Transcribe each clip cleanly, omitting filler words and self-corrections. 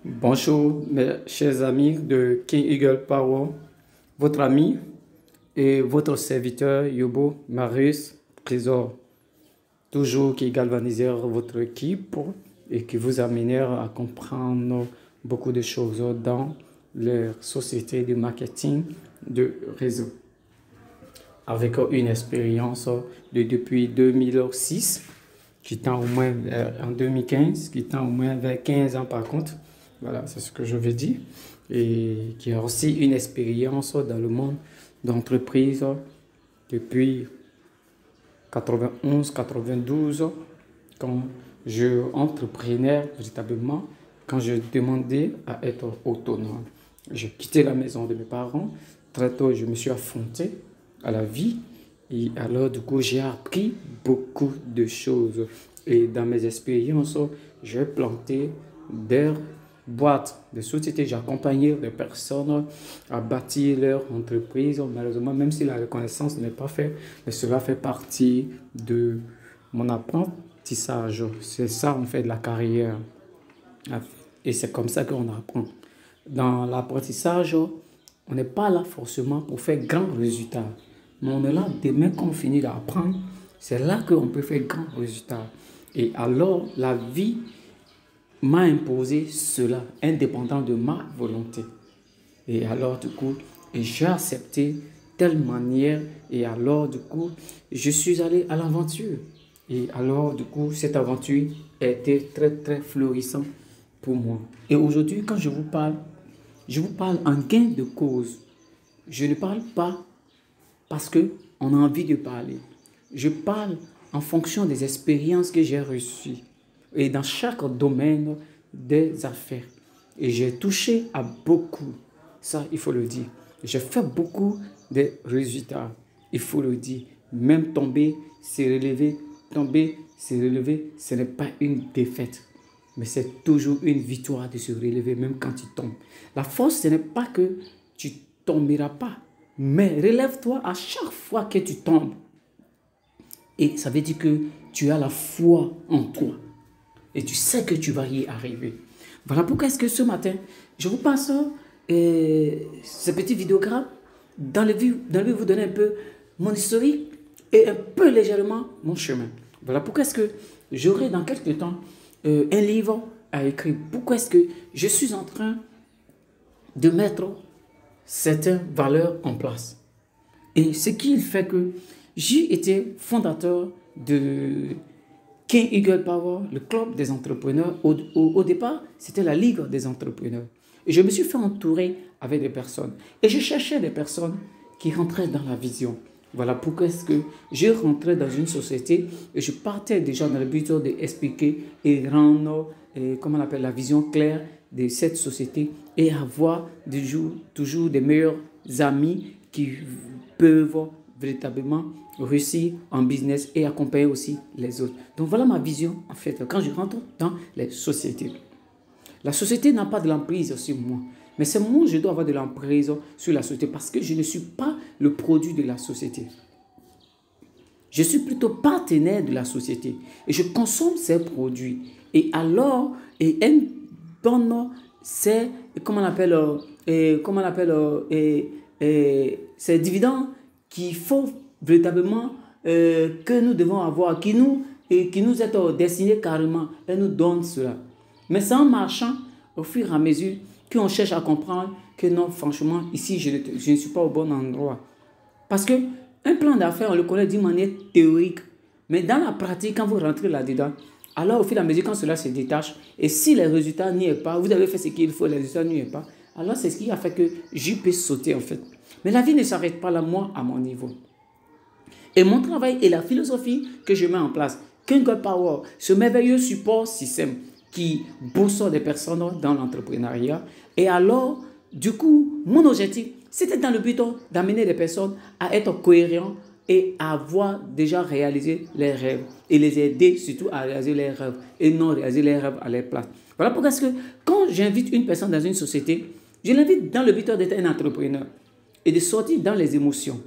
Bonjour, mes chers amis de King Eagle Power, votre ami et votre serviteur Yobo Marius Trésor, toujours qui galvanisera votre équipe et qui vous amènera à comprendre beaucoup de choses dans leur société de marketing de réseau. Avec une expérience depuis 2006, qui tend au moins en 2015, qui tend au moins vers 15 ans par contre. Voilà, c'est ce que je veux dire. Et qui a aussi une expérience dans le monde d'entreprise depuis 91-92, quand je entrepreneur véritablement, quand je demandais à être autonome. J'ai quitté la maison de mes parents. Très tôt, je me suis affronté à la vie. Et alors, du coup, j'ai appris beaucoup de choses. Et dans mes expériences, j'ai planté des boîtes, des sociétés. J'ai accompagné des personnes à bâtir leur entreprise. Malheureusement, même si la reconnaissance n'est pas faite, mais cela fait partie de mon apprentissage. C'est ça, en fait, la carrière. Et c'est comme ça qu'on apprend. Dans l'apprentissage, on n'est pas là forcément pour faire grands résultats. Mais on est là, demain qu'on finit d'apprendre, c'est là qu'on peut faire grands résultats. Et alors, la vie m'a imposé cela, indépendant de ma volonté. Et alors, du coup, j'ai accepté telle manière. Et alors, du coup, je suis allé à l'aventure. Et alors, du coup, cette aventure a été très, très florissante pour moi. Et aujourd'hui, quand je vous parle en gain de cause. Je ne parle pas parce qu'on a envie de parler. Je parle en fonction des expériences que j'ai reçues et dans chaque domaine des affaires. Et j'ai touché à beaucoup, ça il faut le dire. J'ai fait beaucoup de résultats, il faut le dire. Même tomber, se relever, tomber, se relever, ce n'est pas une défaite. Mais c'est toujours une victoire de se relever même quand tu tombes. La force, ce n'est pas que tu tomberas pas, mais relève-toi à chaque fois que tu tombes. Et ça veut dire que tu as la foi en toi. Et tu sais que tu vas y arriver. Voilà pourquoi est-ce que ce matin, je vous passe ce petit vidéogramme dans le but vous donner un peu mon historique et un peu légèrement mon chemin. Voilà pourquoi est-ce que j'aurai dans quelques temps un livre à écrire. Pourquoi est-ce que je suis en train de mettre certaines valeurs en place. Et ce qui fait que j'ai été fondateur de King Eagle Power, le club des entrepreneurs. Au départ, c'était la Ligue des entrepreneurs. Et je me suis fait entourer avec des personnes. Et je cherchais des personnes qui rentraient dans la vision. Voilà pourquoi est-ce que je rentrais dans une société et je partais déjà dans le but d'expliquer et rendre, comment on appelle, la vision claire de cette société et avoir toujours des meilleurs amis qui peuvent véritablement réussir en business et accompagner aussi les autres. Donc voilà ma vision en fait quand je rentre dans les sociétés. La société n'a pas de l'emprise sur moi. Mais c'est moi, je dois avoir de l'emprise sur la société parce que je ne suis pas le produit de la société. Je suis plutôt partenaire de la société et je consomme ses produits. Et alors, c'est, ces dividendes qu'il faut véritablement que nous devons avoir, qui nous est destiné carrément et nous donne cela. Mais c'est en marchant au fur et à mesure qu'on cherche à comprendre que non, franchement, ici, je ne suis pas au bon endroit. Parce qu'un plan d'affaires, on le connaît d'une manière théorique. Mais dans la pratique, quand vous rentrez là-dedans, alors au fur et à mesure, quand cela se détache, et si les résultats n'y est pas, vous avez fait ce qu'il faut, les résultats n'y est pas, alors c'est ce qui a fait que je peux sauter en fait. Mais la vie ne s'arrête pas là, moi, à mon niveau. Et mon travail et la philosophie que je mets en place, King Power, ce merveilleux support système, qui bosse des personnes dans l'entrepreneuriat. Et alors, du coup, mon objectif, c'était dans le but d'amener les personnes à être cohérents et à avoir déjà réalisé leurs rêves. Et les aider surtout à réaliser leurs rêves et non réaliser leurs rêves à leur place. Voilà pourquoi est-ce que quand j'invite une personne dans une société, je l'invite dans le but d'être un entrepreneur et de sortir dans les émotions.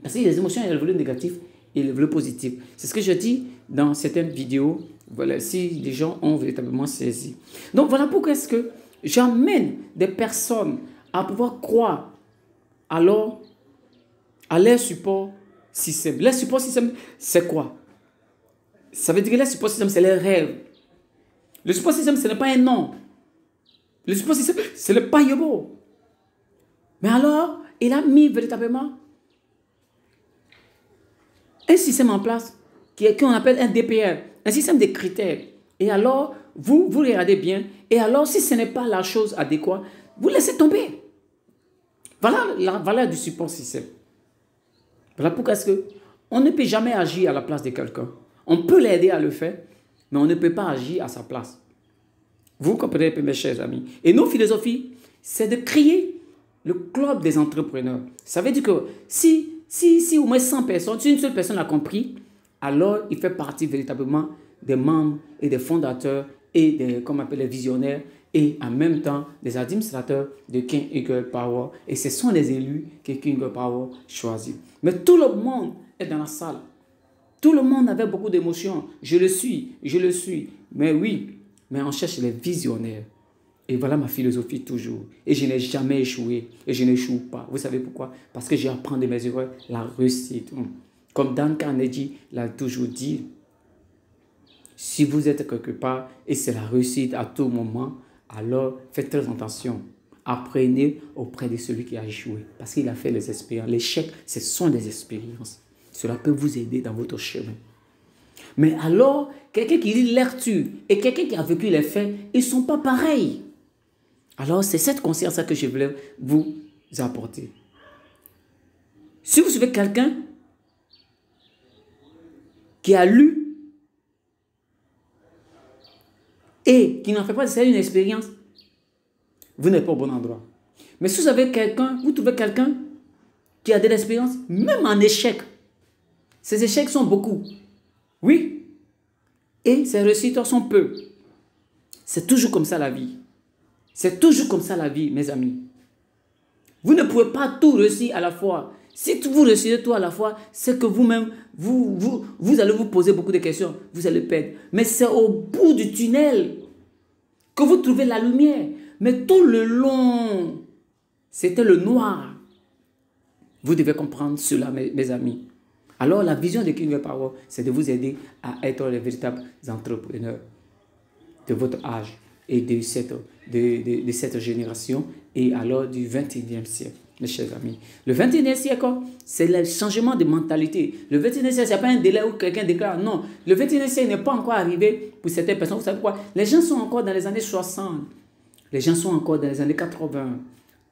Parce que les émotions, il y a le volet négatif et le volet positif. C'est ce que je dis dans certaines vidéos Voilà, si les gens ont véritablement saisi. Donc voilà pourquoi est-ce que j'amène des personnes à pouvoir croire alors à leur support système. Leur support système, c'est quoi? Ça veut dire que leur support système, c'est leur rêve. Le support système, ce n'est pas un nom. Le support système, c'est le paillobo. Mais alors, il a mis véritablement un système en place qu'on appelle un DPR, un système de critères. Et alors, vous regardez bien. Et alors, si ce n'est pas la chose adéquate, vous laissez tomber. Voilà la valeur du support système. Voilà pourquoi est-ce qu'on ne peut jamais agir à la place de quelqu'un. On peut l'aider à le faire, mais on ne peut pas agir à sa place. Vous comprenez, mes chers amis. Et nos philosophies, c'est de créer le club des entrepreneurs. Ça veut dire que si au moins 100 personnes, si une seule personne a compris, alors il fait partie véritablement des membres et des fondateurs et des, comme on appelle, les visionnaires et en même temps des administrateurs de King Eagle Power. Et ce sont les élus que King Eagle Power choisit. Mais tout le monde est dans la salle. Tout le monde avait beaucoup d'émotions. Je le suis. Mais oui, mais on cherche les visionnaires. Et voilà ma philosophie toujours. Et je n'ai jamais échoué. Et je n'échoue pas. Vous savez pourquoi? Parce que j'apprends de mes erreurs la réussite. Comme Dan Carnegie l'a toujours dit, si vous êtes quelque part et c'est la réussite à tout moment, alors faites très attention. Apprenez auprès de celui qui a échoué. Parce qu'il a fait les expériences. L'échec, ce sont des expériences. Cela peut vous aider dans votre chemin. Mais alors, quelqu'un qui lit lecture et quelqu'un qui a vécu les faits, ils ne sont pas pareils. Alors, c'est cette conscience que je voulais vous apporter. Si vous suivez quelqu'un qui a lu et qui n'en fait pas de une expérience, vous n'êtes pas au bon endroit. Mais si vous avez quelqu'un, vous trouvez quelqu'un qui a de l'expérience, même en échec, ces échecs sont beaucoup. Oui. Et ces réussites sont peu. C'est toujours comme ça la vie. C'est toujours comme ça la vie, mes amis. Vous ne pouvez pas tout réussir à la fois. Si vous réussissez tout à la fois, c'est que vous-même, vous allez vous poser beaucoup de questions. Vous allez perdre. Mais c'est au bout du tunnel que vous trouvez la lumière. Mais tout le long, c'était le noir. Vous devez comprendre cela, mes amis. Alors, la vision de King Eagle Power, c'est de vous aider à être les véritables entrepreneurs de votre âge et de cette génération et alors du 21e siècle, mes chers amis. Le 21e siècle, c'est le changement de mentalité. Le 21e siècle, ce n'est pas un délai où quelqu'un déclare non. Le 21e siècle n'est pas encore arrivé pour certaines personnes. Vous savez quoi? Les gens sont encore dans les années 60. Les gens sont encore dans les années 80.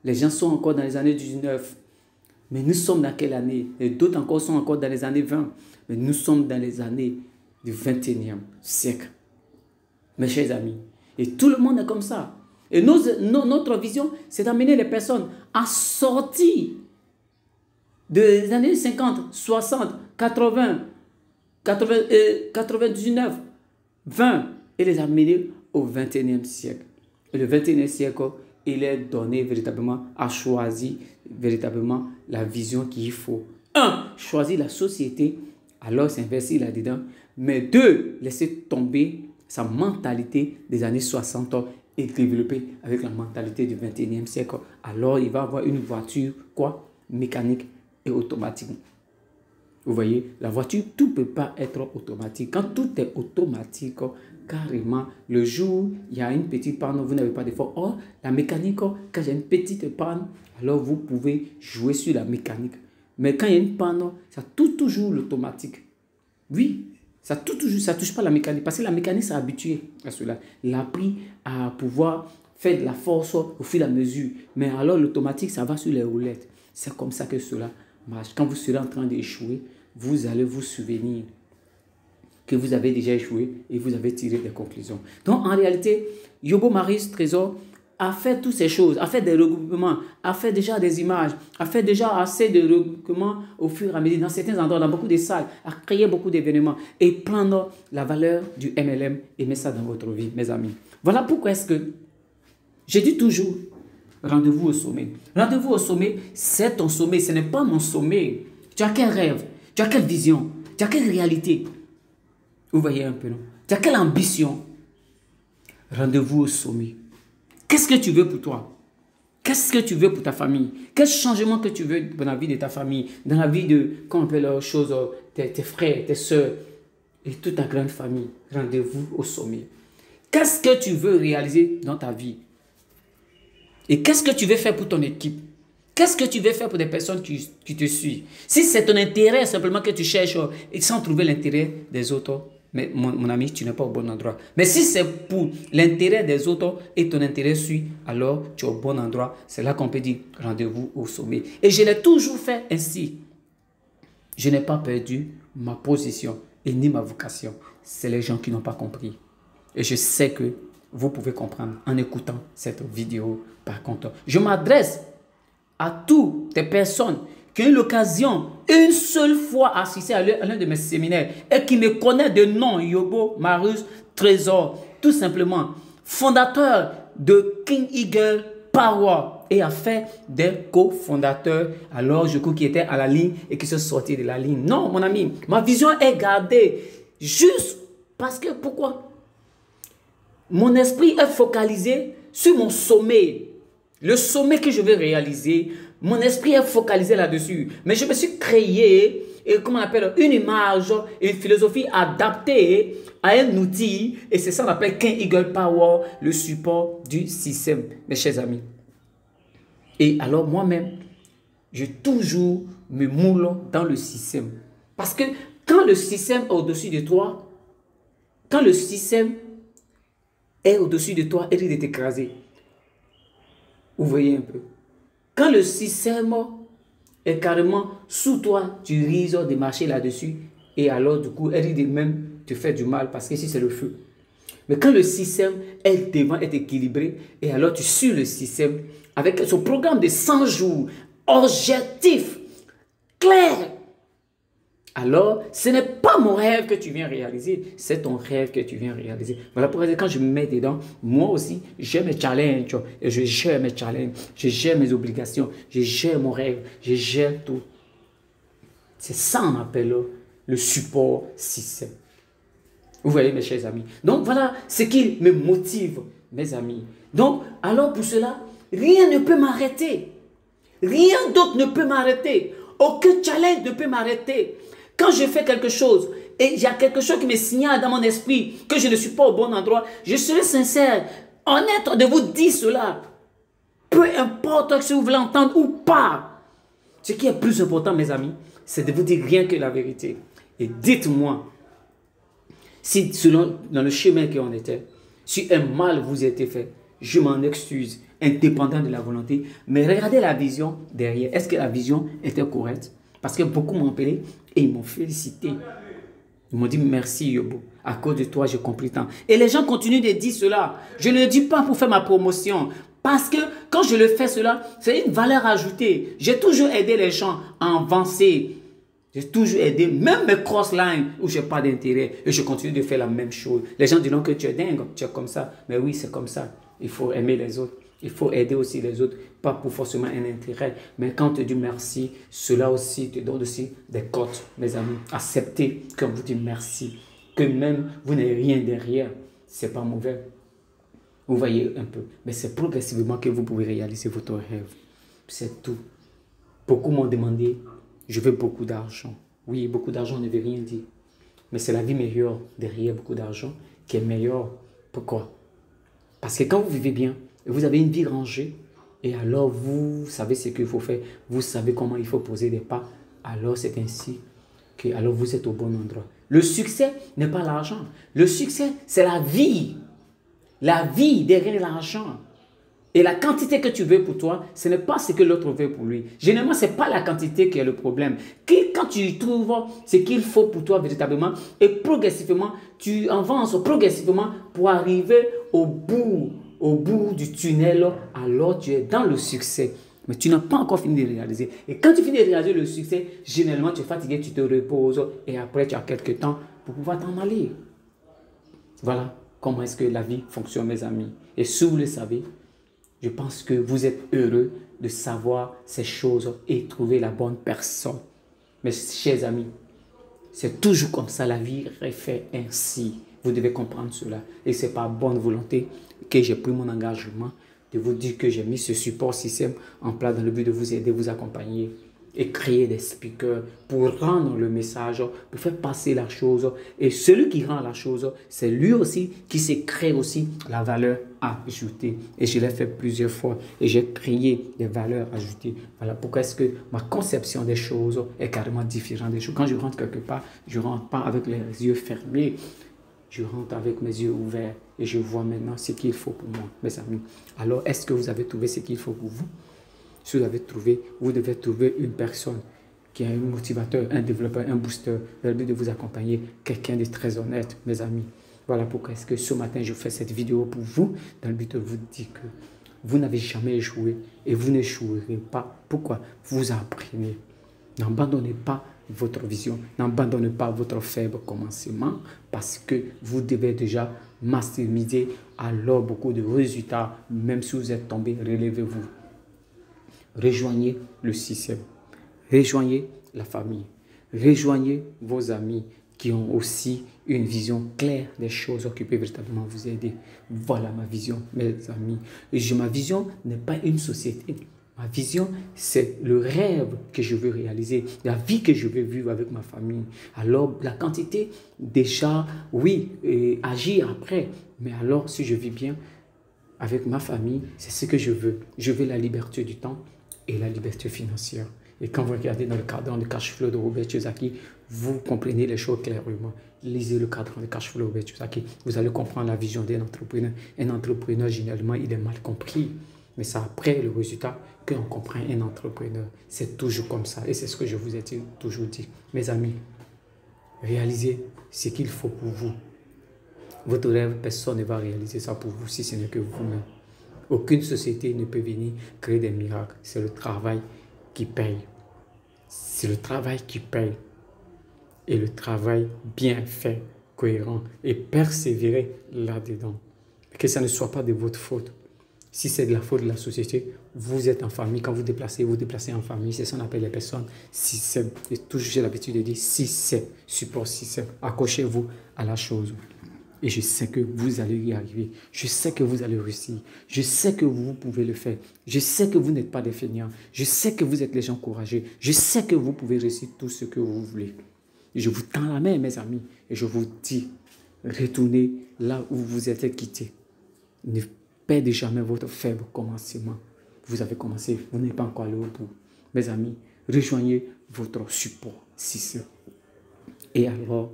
Les gens sont encore dans les années 19. Mais nous sommes dans quelle année? Et d'autres encore sont encore dans les années 20. Mais nous sommes dans les années du 21e siècle. Mes chers amis. Et tout le monde est comme ça. Et notre vision, c'est d'amener les personnes à sortir des années 50, 60, 80, 99, 20 et les amener au 21e siècle. Et le 21e siècle, il est donné véritablement à choisir véritablement la vision qu'il faut. 1. Choisir la société, alors s'investir là-dedans. Mais 2. Laisser tomber sa mentalité des années 60 et développer avec la mentalité du 21e siècle. Alors il va avoir une voiture, quoi? Mécanique et automatique. Vous voyez, la voiture, tout ne peut pas être automatique. Quand tout est automatique, carrément, le jour, il y a une petite panne, vous n'avez pas d'effort. Or, la mécanique, quand il y a une petite panne, alors vous pouvez jouer sur la mécanique. Mais quand il y a une panne, ça touche toujours l'automatique. Oui, ça touche pas la mécanique. Parce que la mécanique s'est habituée à cela. Elle a appris à pouvoir faire de la force au fur et à mesure. Mais alors, l'automatique, ça va sur les roulettes. C'est comme ça que cela marche. Quand vous serez en train d'échouer, vous allez vous souvenir que vous avez déjà échoué et vous avez tiré des conclusions. Donc, en réalité, Yobo Maris Trésor a fait toutes ces choses, a fait des regroupements, a fait déjà des images, a fait déjà assez de regroupements au fur et à mesure, dans certains endroits, dans beaucoup de salles, a créé beaucoup d'événements et prendre la valeur du MLM et mettre ça dans votre vie, mes amis. Voilà pourquoi est-ce que je dis toujours, rendez-vous au sommet. Rendez-vous au sommet, c'est ton sommet, ce n'est pas mon sommet. Tu as quel rêve? Tu as quelle vision? Tu as quelle réalité? Vous voyez un peu, non? Tu as quelle ambition? Rendez-vous au sommet. Qu'est-ce que tu veux pour toi? Qu'est-ce que tu veux pour ta famille? Quel changement que tu veux dans la vie de ta famille, dans la vie de, comment on appelle les choses, tes frères, tes soeurs et toute ta grande famille? Rendez-vous au sommet. Qu'est-ce que tu veux réaliser dans ta vie? Et qu'est-ce que tu veux faire pour ton équipe? Qu'est-ce que tu veux faire pour des personnes qui te suivent? Si c'est ton intérêt simplement que tu cherches et sans trouver l'intérêt des autres, mais mon ami, tu n'es pas au bon endroit. Mais si c'est pour l'intérêt des autres et ton intérêt suit, alors tu es au bon endroit. C'est là qu'on peut dire rendez-vous au sommet. Et je l'ai toujours fait ainsi. Je n'ai pas perdu ma position et ni ma vocation. C'est les gens qui n'ont pas compris. Et je sais que vous pouvez comprendre en écoutant cette vidéo. Par contre, je m'adresse à toutes les personnes qui ont eu l'occasion une seule fois d'assister à l'un de mes séminaires et qui me connaissent de nom, Yobo, Marius, Trésor, tout simplement, fondateur de King Eagle Power et a fait des cofondateurs, alors je crois qui étaient à la ligne et qui sont sortis de la ligne. Non, mon ami, ma vision est gardée juste parce que, pourquoi? Mon esprit est focalisé sur mon sommet. Le sommet que je veux réaliser, mon esprit est focalisé là-dessus. Mais je me suis créé, comment on appelle, une image, une philosophie adaptée à un outil. Et c'est ça qu'on appelle King Eagle Power, le support du système, mes chers amis. Et alors moi-même, je toujours me moule dans le système. Parce que quand le système est au-dessus de toi, quand le système est au-dessus de toi, il risque de t'écraser. Vous voyez un peu. Quand le système est carrément sous toi, tu risques de marcher là-dessus et alors du coup, elle risque de même te faire du mal parce que si c'est le feu. Mais quand le système est devant, est équilibré et alors tu suis le système avec son programme de 100 jours, objectif, clair. Alors, ce n'est pas mon rêve que tu viens réaliser, c'est ton rêve que tu viens réaliser. Voilà pourquoi quand je me mets dedans, moi aussi, j'ai mes challenges, et je gère mes challenges, je gère mes obligations, je gère mon rêve, je gère tout. C'est ça qu'on appelle le support système. Vous voyez mes chers amis. Donc voilà ce qui me motive, mes amis. Donc, alors pour cela, rien ne peut m'arrêter. Rien d'autre ne peut m'arrêter. Aucun challenge ne peut m'arrêter. Quand je fais quelque chose et il y a quelque chose qui me signale dans mon esprit que je ne suis pas au bon endroit, je serai sincère, honnête de vous dire cela. Peu importe si vous voulez entendre ou pas. Ce qui est plus important, mes amis, c'est de vous dire rien que la vérité. Et dites-moi, si selon dans le chemin qu'on était, si un mal vous a été fait, je m'en excuse, indépendant de la volonté. Mais regardez la vision derrière. Est-ce que la vision était correcte? Parce que beaucoup m'ont appelé et ils m'ont félicité. Ils m'ont dit merci Yobo. À cause de toi, j'ai compris tant. Et les gens continuent de dire cela. Je ne le dis pas pour faire ma promotion. Parce que quand je le fais cela, c'est une valeur ajoutée. J'ai toujours aidé les gens à avancer. J'ai toujours aidé, même mes cross-lines où je n'ai pas d'intérêt. Et je continue de faire la même chose. Les gens diront que tu es dingue, tu es comme ça. Mais oui, c'est comme ça. Il faut aimer les autres. Il faut aider aussi les autres, pas pour forcément un intérêt. Mais quand on te dit merci, cela aussi te donne aussi des cotes, mes amis. Acceptez qu'on vous dit merci. Que même vous n'avez rien derrière, ce n'est pas mauvais. Vous voyez un peu. Mais c'est progressivement que vous pouvez réaliser votre rêve. C'est tout. Beaucoup m'ont demandé, je veux beaucoup d'argent. Oui, beaucoup d'argent ne veut rien dire. Mais c'est la vie meilleure derrière beaucoup d'argent qui est meilleure. Pourquoi? Parce que quand vous vivez bien, vous avez une vie rangée, et alors vous savez ce qu'il faut faire, vous savez comment il faut poser des pas, alors c'est ainsi que alors vous êtes au bon endroit. Le succès n'est pas l'argent. Le succès, c'est la vie. La vie derrière l'argent. Et la quantité que tu veux pour toi, ce n'est pas ce que l'autre veut pour lui. Généralement, ce n'est pas la quantité qui est le problème. Quand tu trouves ce qu'il faut pour toi véritablement, et progressivement, tu avances progressivement pour arriver au bout du tunnel, alors tu es dans le succès. Mais tu n'as pas encore fini de réaliser. Et quand tu finis de réaliser le succès, généralement tu es fatigué, tu te reposes et après tu as quelques temps pour pouvoir t'en aller. Voilà comment est-ce que la vie fonctionne, mes amis. Et si vous le savez, je pense que vous êtes heureux de savoir ces choses et trouver la bonne personne. Mes chers amis, c'est toujours comme ça, la vie est faite ainsi. Vous devez comprendre cela. Et c'est par bonne volonté que j'ai pris mon engagement de vous dire que j'ai mis ce support système en place dans le but de vous aider, vous accompagner et créer des speakers pour rendre le message, pour faire passer la chose. Et celui qui rend la chose, c'est lui aussi qui se crée aussi la valeur ajoutée. Et je l'ai fait plusieurs fois et j'ai créé des valeurs ajoutées. Voilà pourquoi est-ce que ma conception des choses est carrément différente des choses. Quand je rentre quelque part, je ne rentre pas avec les yeux fermés. Je rentre avec mes yeux ouverts et je vois maintenant ce qu'il faut pour moi, mes amis. Alors, est-ce que vous avez trouvé ce qu'il faut pour vous? Si vous avez trouvé, vous devez trouver une personne qui est un motivateur, un développeur, un booster, dans le but de vous accompagner, quelqu'un de très honnête, mes amis. Voilà pourquoi est-ce que ce matin, je fais cette vidéo pour vous, dans le but de vous dire que vous n'avez jamais échoué et vous n'échouerez pas. Pourquoi? Vous apprenez. N'abandonnez pas votre vision, n'abandonnez pas votre faible commencement parce que vous devez déjà maximiser alors beaucoup de résultats. Même si vous êtes tombé, relevez-vous. Rejoignez le système, rejoignez la famille, rejoignez vos amis qui ont aussi une vision claire des choses qui peuvent véritablement vous aider. Voilà ma vision, mes amis. Ma vision n'est pas une société. Ma vision, c'est le rêve que je veux réaliser, la vie que je veux vivre avec ma famille. Alors, la quantité, déjà, oui, agir après. Mais alors, si je vis bien avec ma famille, c'est ce que je veux. Je veux la liberté du temps et la liberté financière. Et quand vous regardez dans le cadran de cash flow de Robert Kiyosaki, vous comprenez les choses clairement. Lisez le cadran de cash flow de Robert Kiyosaki. Vous allez comprendre la vision d'un entrepreneur. Un entrepreneur, généralement, il est mal compris. Mais c'est après le résultat qu'on comprend un entrepreneur. C'est toujours comme ça. Et c'est ce que je vous ai toujours dit. Mes amis, réalisez ce qu'il faut pour vous. Votre rêve, personne ne va réaliser ça pour vous si ce n'est que vous-même. Aucune société ne peut venir créer des miracles. C'est le travail qui paye. C'est le travail qui paye. Et le travail bien fait, cohérent et persévérer là-dedans. Que ça ne soit pas de votre faute. Si c'est de la faute de la société, vous êtes en famille. Quand vous déplacez en famille. C'est ça qu'on appelle les personnes système. Et toujours j'ai l'habitude de dire système, support système. Accrochez-vous à la chose. Et je sais que vous allez y arriver. Je sais que vous allez réussir. Je sais que vous pouvez le faire. Je sais que vous n'êtes pas des feignants. Je sais que vous êtes les gens courageux. Je sais que vous pouvez réussir tout ce que vous voulez. Et je vous tends la main, mes amis. Et je vous dis, retournez là où vous êtes quittés. Ne perdez jamais votre faible commencement. Vous avez commencé, vous n'êtes pas encore allé au bout. Mes amis, rejoignez votre support système. Et alors,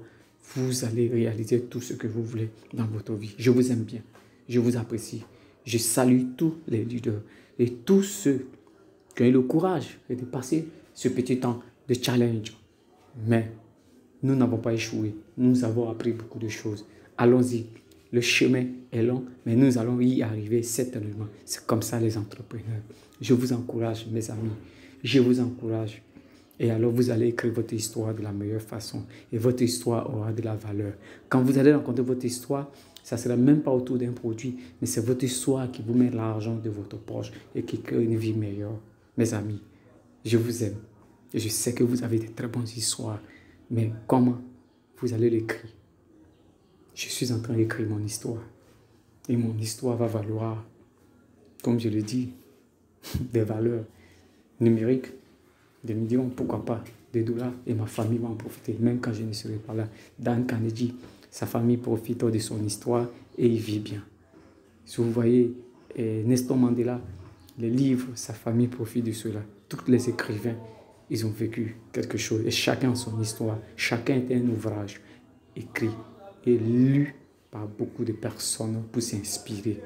vous allez réaliser tout ce que vous voulez dans votre vie. Je vous aime bien. Je vous apprécie. Je salue tous les leaders et tous ceux qui ont eu le courage de passer ce petit temps de challenge. Mais nous n'avons pas échoué. Nous avons appris beaucoup de choses. Allons-y. Le chemin est long, mais nous allons y arriver certainement. C'est comme ça les entrepreneurs. Je vous encourage, mes amis. Je vous encourage. Et alors, vous allez écrire votre histoire de la meilleure façon. Et votre histoire aura de la valeur. Quand vous allez rencontrer votre histoire, ça ne sera même pas autour d'un produit, mais c'est votre histoire qui vous met l'argent de votre poche et qui crée une vie meilleure. Mes amis, je vous aime. Et je sais que vous avez de très bonnes histoires. Mais comment vous allez l'écrire? Je suis en train d'écrire mon histoire. Et mon histoire va valoir, comme je le dis, des valeurs numériques. Des millions, pourquoi pas, des dollars, et ma famille va en profiter, même quand je ne serai pas là. Dan Carnegie, sa famille profite de son histoire et il vit bien. Si vous voyez Nelson Mandela, les livres, sa famille profite de cela. Tous les écrivains, ils ont vécu quelque chose, et chacun a son histoire. Chacun est un ouvrage écrit et lu par beaucoup de personnes pour s'inspirer.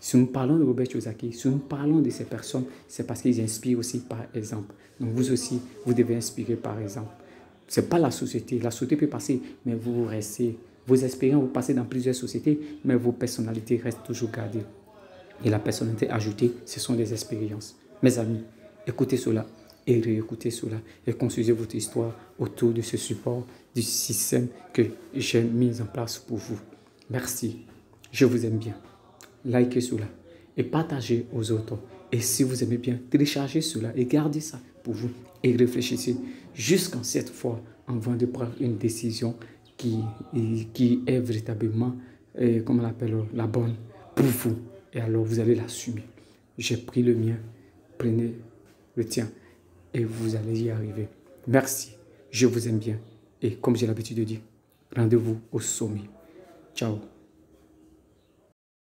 Si nous parlons de Robert Kiyosaki, si nous parlons de ces personnes, c'est parce qu'ils inspirent aussi par exemple. Donc vous aussi, vous devez inspirer par exemple. Ce n'est pas la société. La société peut passer, mais vous restez. Vos expériences, vous passez dans plusieurs sociétés, mais vos personnalités restent toujours gardées. Et la personnalité ajoutée, ce sont des expériences. Mes amis, écoutez cela et réécoutez cela et construisez votre histoire autour de ce support, du système que j'ai mis en place pour vous. Merci. Je vous aime bien. Likez cela et partagez aux autres. Et si vous aimez bien, téléchargez cela et gardez ça pour vous. Et réfléchissez jusqu'en cette fois avant de prendre une décision qui est véritablement, comment on l'appelle, la bonne pour vous. Et alors, vous allez l'assumer. J'ai pris le mien, prenez le tien et vous allez y arriver. Merci, je vous aime bien. Et comme j'ai l'habitude de dire, rendez-vous au sommet. Ciao.